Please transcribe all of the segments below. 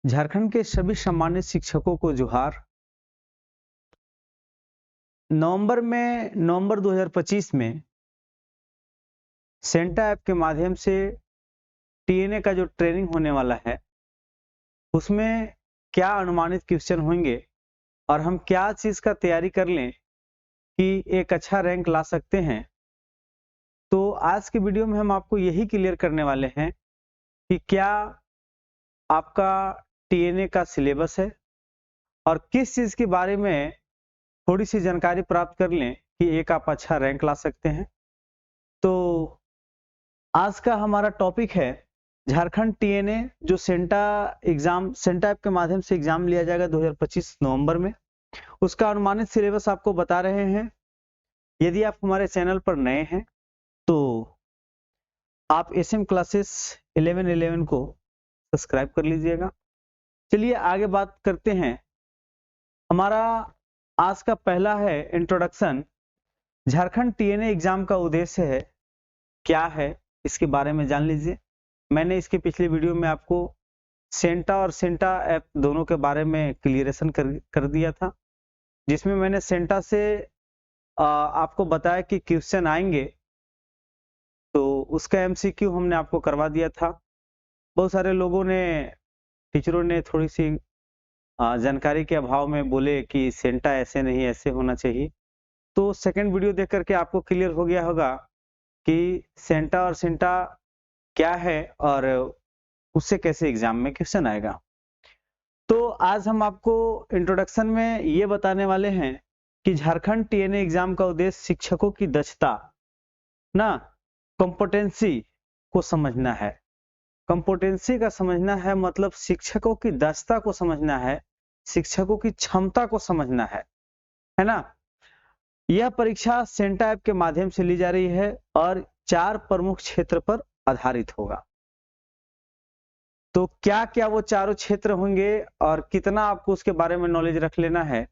झारखंड के सभी सम्मानित शिक्षकों को जोहार। नवंबर 2025 में सेंटा ऐप के माध्यम से टीएनए का जो ट्रेनिंग होने वाला है उसमें क्या अनुमानित क्वेश्चन होंगे और हम क्या चीज का तैयारी कर लें कि एक अच्छा रैंक ला सकते हैं। तो आज के वीडियो में हम आपको यही क्लियर करने वाले हैं कि क्या आपका टीएनए का सिलेबस है और किस चीज के बारे में थोड़ी सी जानकारी प्राप्त कर लें कि एक आप अच्छा रैंक ला सकते हैं। तो आज का हमारा टॉपिक है झारखंड टीएनए जो सेंटा ऐप के माध्यम से एग्जाम लिया जाएगा 2025 नवंबर में। उसका अनुमानित सिलेबस आपको बता रहे हैं। यदि आप हमारे चैनल पर नए हैं तो आप एसएम क्लासेस 1111 को सब्सक्राइब कर लीजिएगा। चलिए आगे बात करते हैं। हमारा आज का पहला है इंट्रोडक्शन। झारखंड टीएनए एग्जाम का उद्देश्य है क्या है, इसके बारे में जान लीजिए। मैंने इसके पिछले वीडियो में आपको सेंटा और सेंटा ऐप दोनों के बारे में क्लियरेशन कर दिया था, जिसमें मैंने सेंटा से आपको बताया कि क्वेश्चन आएंगे, तो उसका एमसीक्यू हमने आपको करवा दिया था। बहुत सारे लोगों ने, टीचरों ने थोड़ी सी जानकारी के अभाव में बोले कि सेंटा ऐसे नहीं ऐसे होना चाहिए। तो सेकंड वीडियो देख करके आपको क्लियर हो गया होगा कि सेंटा और सेंटा क्या है और उससे कैसे एग्जाम में क्वेश्चन आएगा। तो आज हम आपको इंट्रोडक्शन में ये बताने वाले हैं कि झारखंड टीएनए एग्जाम का उद्देश्य शिक्षकों की दक्षता कॉम्पिटेंसी को समझना है। कॉम्पिटेंसी का समझना है मतलब शिक्षकों की दक्षता को समझना है, शिक्षकों की क्षमता को समझना है ना। यह परीक्षा सेंटा ऐप के माध्यम से ली जा रही है और 4 प्रमुख क्षेत्र पर आधारित होगा। तो क्या क्या वो चारों क्षेत्र होंगे और कितना आपको उसके बारे में नॉलेज रख लेना है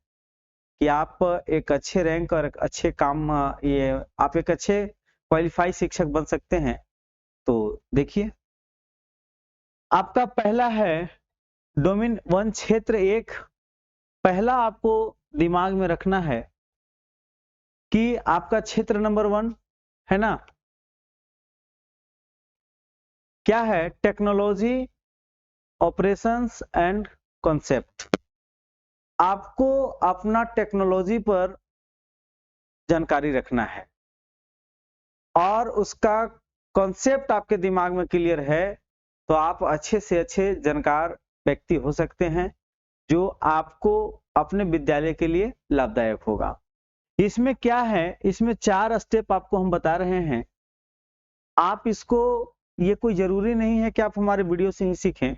कि आप एक अच्छे रैंक और एक अच्छे काम आप एक अच्छे क्वालिफाई शिक्षक बन सकते हैं। तो देखिए, आपका पहला है डोमेन 1 क्षेत्र 1। पहला आपको दिमाग में रखना है कि आपका क्षेत्र नंबर 1 है ना, क्या है? Technology, operations and concept. आपको अपना टेक्नोलॉजी पर जानकारी रखना है और उसका कॉन्सेप्ट आपके दिमाग में क्लियर है तो आप अच्छे से अच्छे जानकार व्यक्ति हो सकते हैं, जो आपको अपने विद्यालय के लिए लाभदायक होगा। इसमें क्या है, इसमें 4 स्टेप आपको हम बता रहे हैं। आप इसको, ये कोई जरूरी नहीं है कि आप हमारे वीडियो से ही सीखें।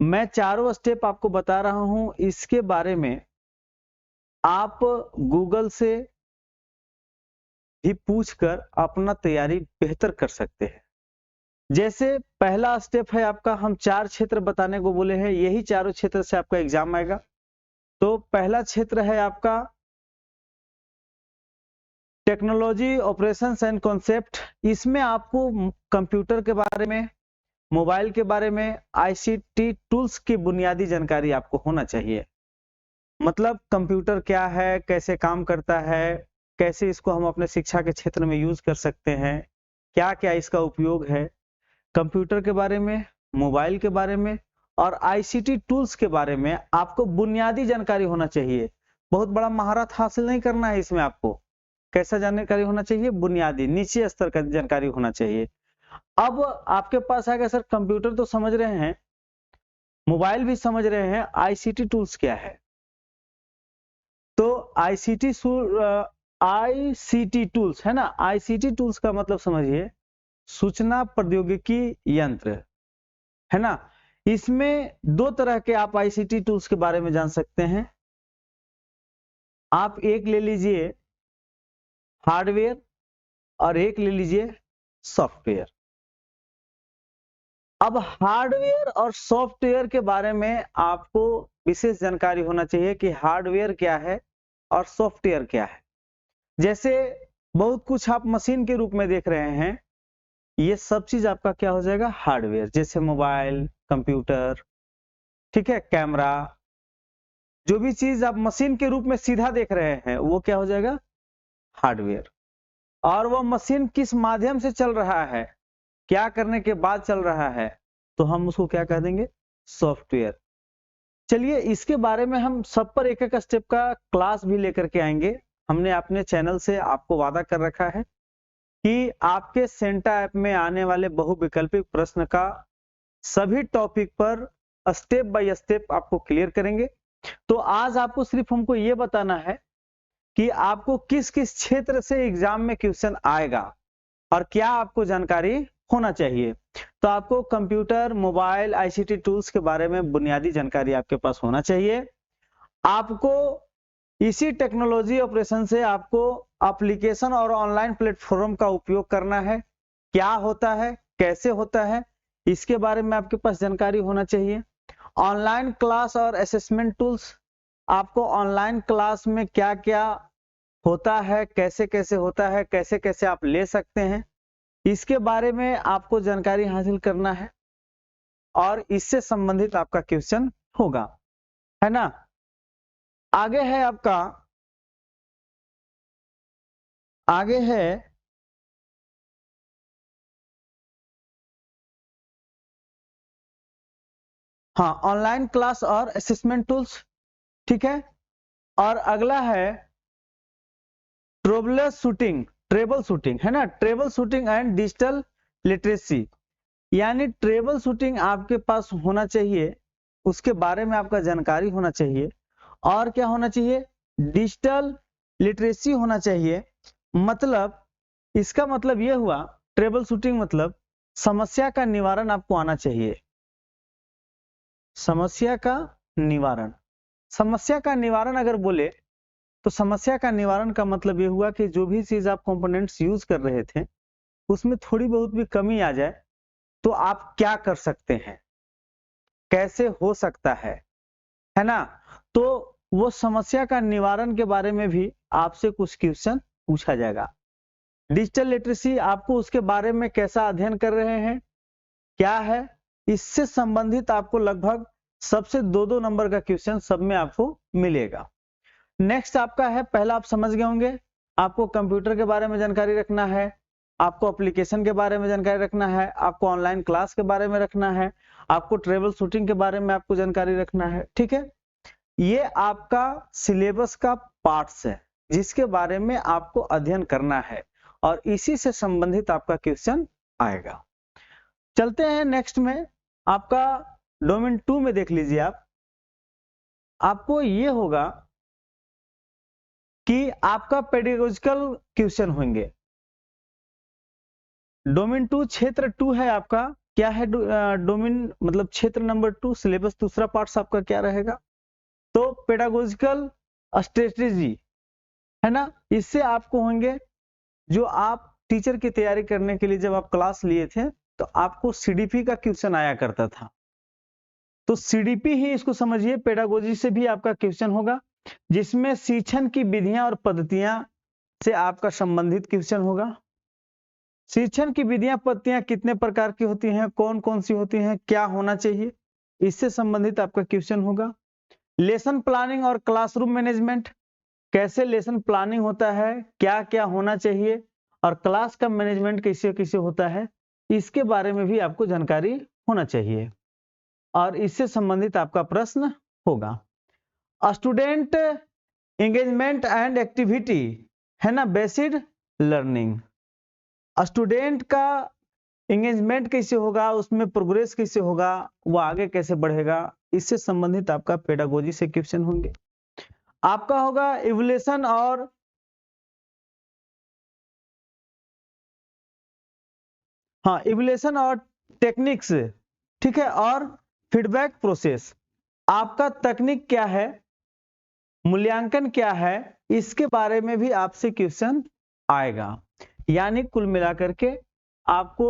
मैं चारों स्टेप आपको बता रहा हूं, इसके बारे में आप गूगल से भी पूछकर अपना तैयारी बेहतर कर सकते हैं। जैसे पहला स्टेप है आपका, हम 4 क्षेत्र बताने को बोले हैं, यही चारों क्षेत्र से आपका एग्जाम आएगा। तो पहला क्षेत्र है आपका टेक्नोलॉजी, ऑपरेशंस एंड कॉन्सेप्ट। इसमें आपको कंप्यूटर के बारे में, मोबाइल के बारे में, आईसीटी टूल्स की बुनियादी जानकारी आपको होना चाहिए। मतलब कंप्यूटर क्या है, कैसे काम करता है, कैसे इसको हम अपने शिक्षा के क्षेत्र में यूज कर सकते हैं, क्या क्या इसका उपयोग है। कंप्यूटर के बारे में, मोबाइल के बारे में और आईसीटी टूल्स के बारे में आपको बुनियादी जानकारी होना चाहिए। बहुत बड़ा महारत हासिल नहीं करना है इसमें। आपको कैसा जानकारी होना चाहिए? बुनियादी, नीचे स्तर का जानकारी होना चाहिए। अब आपके पास आएगा सर कंप्यूटर तो समझ रहे हैं, मोबाइल भी समझ रहे हैं, आईसीटी टूल्स क्या है? तो आईसीटी टूल्स है ना। आईसीटी टूल्स का मतलब समझिए सूचना प्रौद्योगिकी यंत्र है ना। इसमें 2 तरह के आप आईसीटी टूल्स के बारे में जान सकते हैं। आप एक ले लीजिए हार्डवेयर और एक ले लीजिए सॉफ्टवेयर। अब हार्डवेयर और सॉफ्टवेयर के बारे में आपको विशेष जानकारी होना चाहिए कि हार्डवेयर क्या है और सॉफ्टवेयर क्या है। जैसे बहुत कुछ आप मशीन के रूप में देख रहे हैं, ये सब चीज आपका क्या हो जाएगा? हार्डवेयर। जैसे मोबाइल, कंप्यूटर, ठीक है, कैमरा, जो भी चीज आप मशीन के रूप में सीधा देख रहे हैं वो क्या हो जाएगा, हार्डवेयर। और वो मशीन किस माध्यम से चल रहा है, क्या करने के बाद चल रहा है, तो हम उसको क्या कह देंगे, सॉफ्टवेयर। चलिए इसके बारे में हम सब पर एक एक स्टेप का क्लास भी लेकर के आएंगे। हमने अपने चैनल से आपको वादा कर रखा है कि आपके सेंटा ऐप में आने वाले बहुविकल्पिक प्रश्न का सभी टॉपिक पर स्टेप बाय स्टेप आपको क्लियर करेंगे। तो आज आपको सिर्फ हमको ये बताना है कि आपको किस किस क्षेत्र से एग्जाम में क्वेश्चन आएगा और क्या आपको जानकारी होना चाहिए। तो आपको कंप्यूटर, मोबाइल, आईसीटी टूल्स के बारे में बुनियादी जानकारी आपके पास होना चाहिए। आपको इसी टेक्नोलॉजी ऑपरेशन से आपको एप्लीकेशन और ऑनलाइन प्लेटफॉर्म का उपयोग करना है, क्या होता है, कैसे होता है, इसके बारे में आपके पास जानकारी होना चाहिए। ऑनलाइन क्लास और असेसमेंट टूल्स, आपको ऑनलाइन क्लास में क्या क्या होता है, कैसे कैसे होता है, कैसे कैसे आप ले सकते हैं, इसके बारे में आपको जानकारी हासिल करना है और इससे संबंधित आपका क्वेश्चन होगा, है ना। आगे है आपका, आगे है हाँ ऑनलाइन क्लास और असेसमेंट टूल्स, ठीक है। और अगला है ट्रेबल शूटिंग है ना, troubleshooting and digital literacy, यानी ट्रेबल शूटिंग आपके पास होना चाहिए, उसके बारे में आपका जानकारी होना चाहिए। और क्या होना चाहिए, डिजिटल लिटरेसी होना चाहिए। मतलब इसका मतलब यह हुआ, ट्रेबल शूटिंग मतलब समस्या का निवारण आपको आना चाहिए। समस्या का निवारण, समस्या का निवारण अगर बोले तो समस्या का निवारण का मतलब यह हुआ कि जो भी चीज आप कंपोनेंट्स यूज कर रहे थे उसमें थोड़ी बहुत भी कमी आ जाए तो आप क्या कर सकते हैं, कैसे हो सकता है ना। तो वो समस्या का निवारण के बारे में भी आपसे कुछ क्वेश्चन पूछा जाएगा। डिजिटल लिटरेसी, आपको उसके बारे में कैसा अध्ययन कर रहे हैं, क्या है, इससे संबंधित आपको लगभग सबसे 2-2 नंबर का क्वेश्चन सब में आपको मिलेगा। नेक्स्ट आपका है, पहला आप समझ गए होंगे, आपको कंप्यूटर के बारे में जानकारी रखना है, आपको एप्लीकेशन के बारे में जानकारी रखना है, आपको ऑनलाइन क्लास के बारे में रखना है, आपको ट्रेबल शूटिंग के बारे में आपको जानकारी रखना है, ठीक है। ये आपका सिलेबस का पार्ट्स है जिसके बारे में आपको अध्ययन करना है और इसी से संबंधित आपका क्वेश्चन आएगा। चलते हैं नेक्स्ट में, आपका डोमेन 2 में देख लीजिए आप, आपको ये होगा कि आपका पेडागोजिकल क्वेश्चन होंगे। डोमेन 2 क्षेत्र 2 है आपका, क्या है डोमेन मतलब क्षेत्र नंबर 2, सिलेबस दूसरा पार्ट्स आपका क्या रहेगा, तो पेडागोजिकल स्ट्रेटेजी है ना। इससे आपको होंगे, जो आप टीचर की तैयारी करने के लिए जब आप क्लास लिए थे तो आपको सीडीपी का क्वेश्चन आया करता था, तो सीडीपी ही इसको समझिए, पेडागोजी से भी आपका क्वेश्चन होगा जिसमें शिक्षण की विधियां और पद्धतियां से आपका संबंधित क्वेश्चन होगा। शिक्षण की विधियां पद्धतियां कितने प्रकार की होती हैं, कौन कौन सी होती हैं, क्या होना चाहिए, इससे संबंधित आपका क्वेश्चन होगा। लेसन प्लानिंग और क्लासरूम मैनेजमेंट, कैसे लेसन प्लानिंग होता है, क्या क्या होना चाहिए और क्लास का मैनेजमेंट कैसे कैसे होता है, इसके बारे में भी आपको जानकारी होना चाहिए और इससे संबंधित आपका प्रश्न होगा। स्टूडेंट एंगेजमेंट एंड एक्टिविटी है ना, बेसिड लर्निंग, स्टूडेंट का एंगेजमेंट कैसे होगा, उसमें प्रोग्रेस कैसे होगा, वो आगे कैसे बढ़ेगा, इससे संबंधित आपका पेडागोजी से क्वेश्चन होंगे। आपका होगा इवोल्यूशन और इवोल्यूशन और टेक्निक्स, ठीक है, और फीडबैक प्रोसेस, आपका तकनीक क्या है, मूल्यांकन क्या है, इसके बारे में भी आपसे क्वेश्चन आएगा। यानी कुल मिलाकर के आपको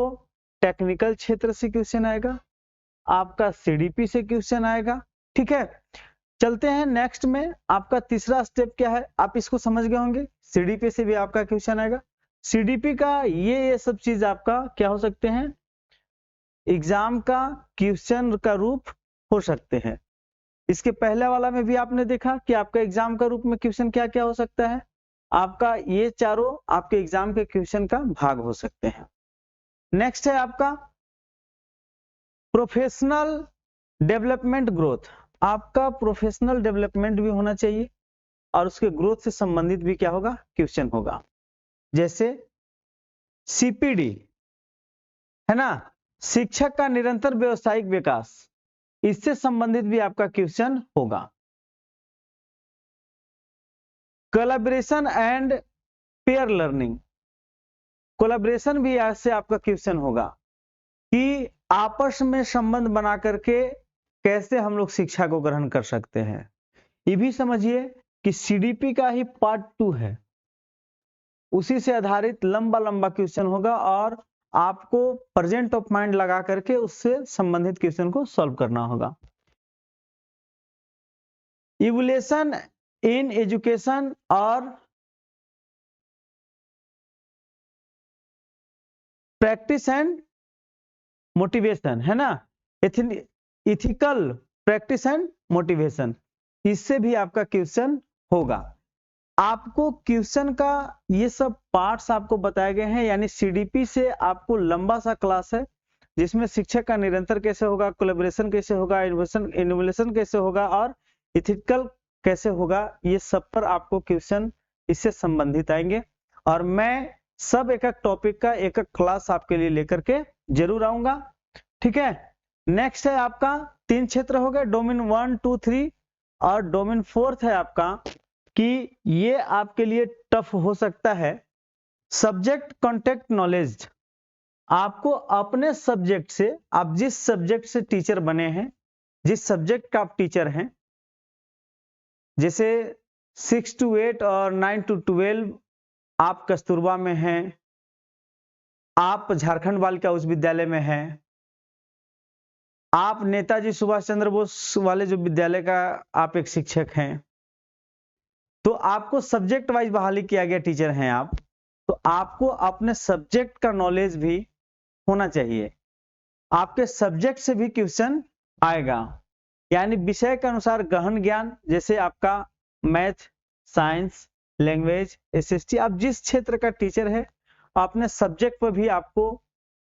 टेक्निकल क्षेत्र से क्वेश्चन आएगा, आपका सीडीपी से क्वेश्चन आएगा, ठीक है। चलते हैं नेक्स्ट में, आपका तीसरा स्टेप क्या है, आप इसको समझ गए होंगे, सीडीपी से भी आपका क्वेश्चन आएगा। सीडीपी का ये सब चीज आपका क्या हो सकते हैं, एग्जाम का क्वेश्चन का रूप हो सकते हैं। इसके पहले वाला में भी आपने देखा कि आपका एग्जाम का रूप में क्वेश्चन क्या क्या हो सकता है। आपका ये चारों आपके एग्जाम के क्वेश्चन का भाग हो सकते हैं। नेक्स्ट है आपका प्रोफेशनल डेवलपमेंट ग्रोथ। आपका प्रोफेशनल डेवलपमेंट भी होना चाहिए और उसके ग्रोथ से संबंधित भी क्या होगा, क्वेश्चन होगा। जैसे सीपीडी है ना, शिक्षक का निरंतर व्यवसायिक विकास, इससे संबंधित भी आपका क्वेश्चन होगा। Collaboration and pair learning, collaboration भी ऐसे आपका क्वेश्चन होगा कि आपस में संबंध बना करके कैसे हम लोग शिक्षा को ग्रहण कर सकते हैं। ये भी समझिए कि सीडीपी का ही पार्ट 2 है, उसी से आधारित लंबा लंबा क्वेश्चन होगा और आपको प्रेजेंट ऑफ माइंड लगा करके उससे संबंधित क्वेश्चन को सॉल्व करना होगा। इवोल्यूशन इन एजुकेशन और प्रैक्टिस एंड मोटिवेशन है ना, इथिकल प्रैक्टिस एंड मोटिवेशन, इससे भी आपका क्वेश्चन होगा। आपको क्वेश्चन का ये सब पार्ट्स आपको बताए गए हैं, यानी सीडीपी से आपको लंबा सा क्लास है जिसमें शिक्षक का निरंतर कैसे होगा, कोलैबोरेशन कैसे होगा, इनोवेशन कैसे होगा और इथिकल कैसे होगा, ये सब पर आपको क्वेश्चन इससे संबंधित आएंगे। और मैं सब एक एक टॉपिक का एक एक क्लास आपके लिए लेकर के जरूर आऊंगा, ठीक है। नेक्स्ट है आपका 3 क्षेत्र हो गए, डोमेन 1, 2, 3 और डोमेन 4 है आपका कि ये आपके लिए टफ हो सकता है, सब्जेक्ट कॉन्टेक्ट नॉलेज। आपको अपने सब्जेक्ट से, आप जिस सब्जेक्ट से टीचर बने हैं, जिस सब्जेक्ट का आप टीचर हैं, जैसे 6 to 8 और 9 to 12 आप कस्तूरबा में हैं, आप झारखंड बालिका उच्च विद्यालय में हैं, आप नेताजी सुभाष चंद्र बोस वाले जो विद्यालय का आप एक शिक्षक हैं, तो आपको सब्जेक्ट वाइज बहाली किया गया टीचर हैं आप, तो आपको अपने सब्जेक्ट का नॉलेज भी होना चाहिए। आपके सब्जेक्ट से भी क्वेश्चन आएगा, यानी विषय के अनुसार गहन ज्ञान, जैसे आपका मैथ, साइंस, लैंग्वेज, एसएसटी, आप जिस क्षेत्र का टीचर है अपने सब्जेक्ट पर भी आपको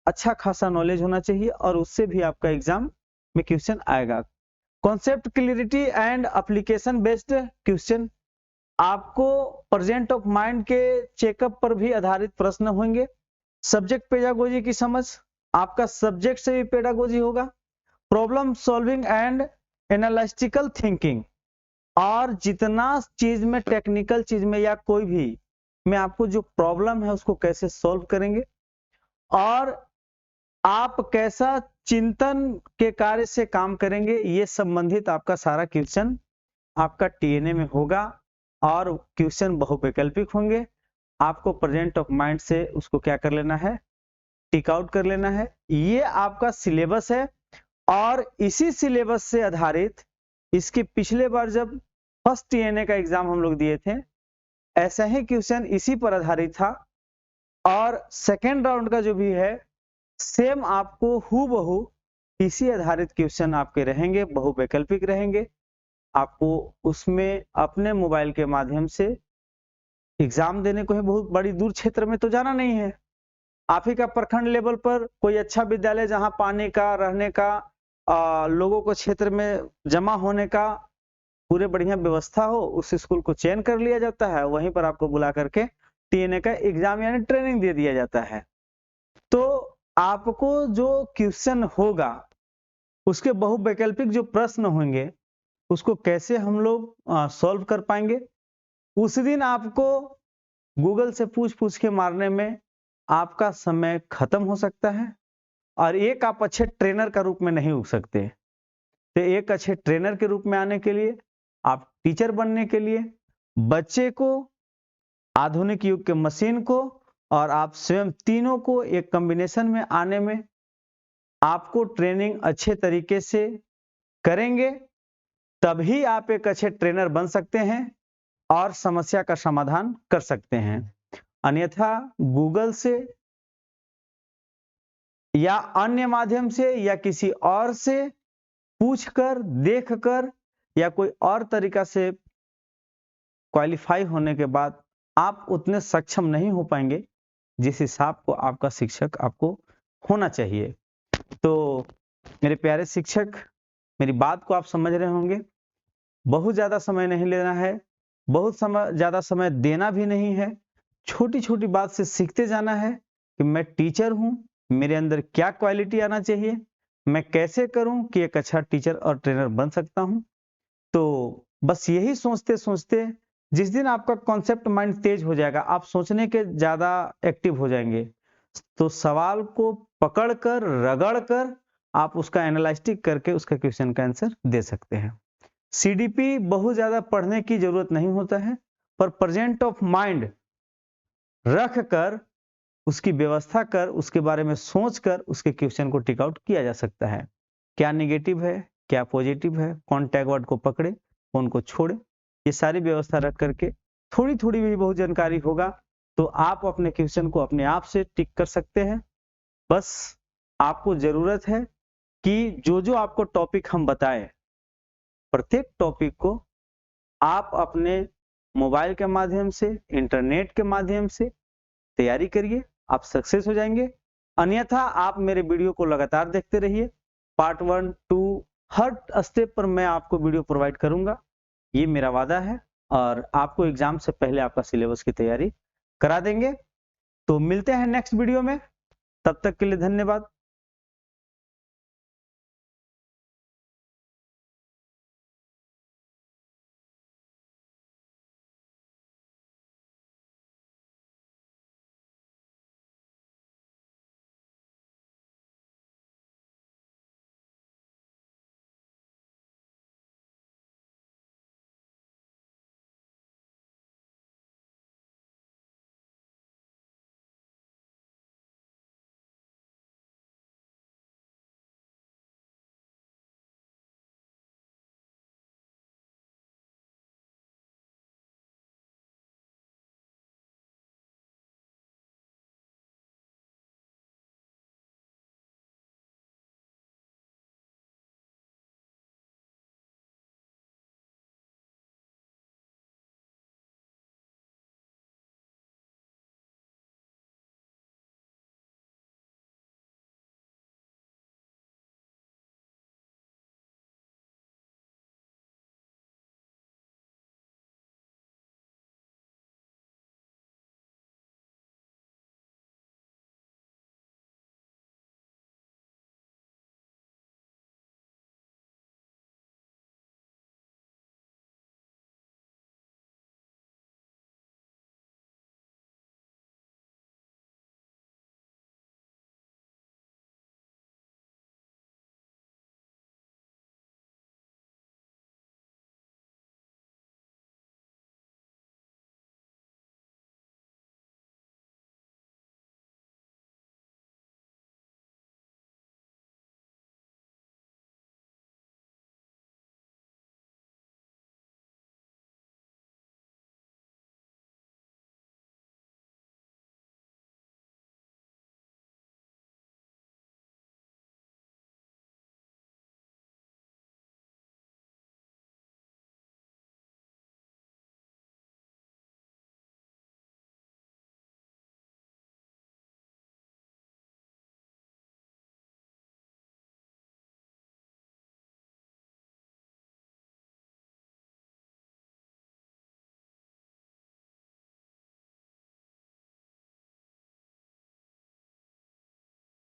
अच्छा खासा नॉलेज होना चाहिए और उससे भी आपका एग्जाम में क्वेश्चन आएगा। Concept clarity and application based question, आपको प्रेजेंट ऑफ माइंड के चेकअप पर भी आधारित प्रश्न होंगे। सब्जेक्ट पेडागोजी की समझ, आपका सब्जेक्ट से भी पेडागोजी होगा। Problem solving and analytical thinking, और जितना चीज में टेक्निकल चीज में या कोई भी में आपको जो प्रॉब्लम है उसको कैसे सॉल्व करेंगे और आप कैसा चिंतन के कार्य से काम करेंगे, ये संबंधित आपका सारा क्वेश्चन आपका टीएनए में होगा और क्वेश्चन बहुवैकल्पिक होंगे। आपको प्रेजेंट ऑफ माइंड से उसको क्या कर लेना है, टिक आउट कर लेना है। ये आपका सिलेबस है और इसी सिलेबस से आधारित, इसके पिछले बार जब फर्स्ट टीएनए का एग्जाम हम लोग दिए थे, ऐसा ही क्वेश्चन इसी पर आधारित था और सेकेंड राउंड का जो भी है सेम आपको हूबहू इसी आधारित क्वेश्चन आपके रहेंगे, बहुवैकल्पिक रहेंगे। आपको उसमें अपने मोबाइल के माध्यम से एग्जाम देने को है, बहुत बड़ी दूर क्षेत्र में तो जाना नहीं है। आप ही का प्रखंड लेवल पर कोई अच्छा विद्यालय जहां पानी का, रहने का, लोगों को क्षेत्र में जमा होने का पूरे बढ़िया व्यवस्था हो, उस स्कूल को चयन कर लिया जाता है, वहीं पर आपको बुला करके टीएनए का एग्जाम यानी ट्रेनिंग दे दिया जाता है। तो आपको जो क्वेश्चन होगा उसके बहुवैकल्पिक जो प्रश्न होंगे उसको कैसे हम लोग सॉल्व कर पाएंगे, उस दिन आपको गूगल से पूछ के मारने में आपका समय खत्म हो सकता है और एक आप अच्छे ट्रेनर का रूप में नहीं उग सकते। तो एक अच्छे ट्रेनर के रूप में आने के लिए, आप टीचर बनने के लिए बच्चे को, आधुनिक युग के मशीन को और आप स्वयं तीनों को एक कॉम्बिनेशन में आने में आपको ट्रेनिंग अच्छे तरीके से करेंगे, तभी आप एक अच्छे ट्रेनर बन सकते हैं और समस्या का समाधान कर सकते हैं। अन्यथा गूगल से या अन्य माध्यम से या किसी और से पूछकर, देखकर या कोई और तरीका से क्वालिफाई होने के बाद आप उतने सक्षम नहीं हो पाएंगे जिस हिसाब को आपका शिक्षक आपको होना चाहिए। तो मेरे प्यारे शिक्षक, मेरी बात को आप समझ रहे होंगे। बहुत ज़्यादा समय नहीं लेना है, बहुत ज़्यादा समय देना भी नहीं है। छोटी-छोटी बात से सीखते जाना है कि मैं टीचर हूँ, मेरे अंदर क्या क्वालिटी आना चाहिए, मैं कैसे करूँ कि एक अच्छा टीचर और ट्रेनर बन सकता हूँ। तो बस यही सोचते-सोचते जिस दिन आपका कॉन्सेप्ट माइंड तेज हो जाएगा, आप सोचने के ज़्यादा एक्टिव हो जाएंगे, तो सवाल को पकड़कर, रगड़कर आप उसका एनालिसिस करके उसका क्वेश्चन का आंसर दे सकते हैं। सीडीपी बहुत ज़्यादा पढ़ने की ज़रूरत नहीं होता है, पर प्रेजेंट ऑफ माइंड रख कर, उसकी व्यवस्था कर, उसके बारे में सोचकर उसके क्वेश्चन को टिक आउट किया जा सकता है। क्या नेगेटिव है, क्या पॉजिटिव है, कौन टैग वर्ड को पकड़े, कौन को छोड़े, ये सारी व्यवस्था रख करके थोड़ी-थोड़ी भी बहुत जानकारी होगा तो आप अपने क्वेश्चन को अपने आप से टिक कर सकते हैं। बस आपको ज़रूरत है कि जो-जो आपको टॉपिक हम बताएँ, प्रत्येक टॉपिक को आप अपने मोबाइल के माध्यम से, इंटरनेट के माध्यम से तैयारी करिए, आप सक्सेस हो जाएंगे। अन्यथा आप मेरे वीडियो को लगातार देखते रहिए। पार्ट 1, 2 हर स्टेप पर मैं आपको वीडियो प्रोवाइड करूंगा, ये मेरा वादा है और आपको एग्जाम से पहले आपका सिलेबस की तैयारी करा देंगे। तो मिलते हैं नेक्स्ट वीडियो में, तब तक के लिए धन्यवाद।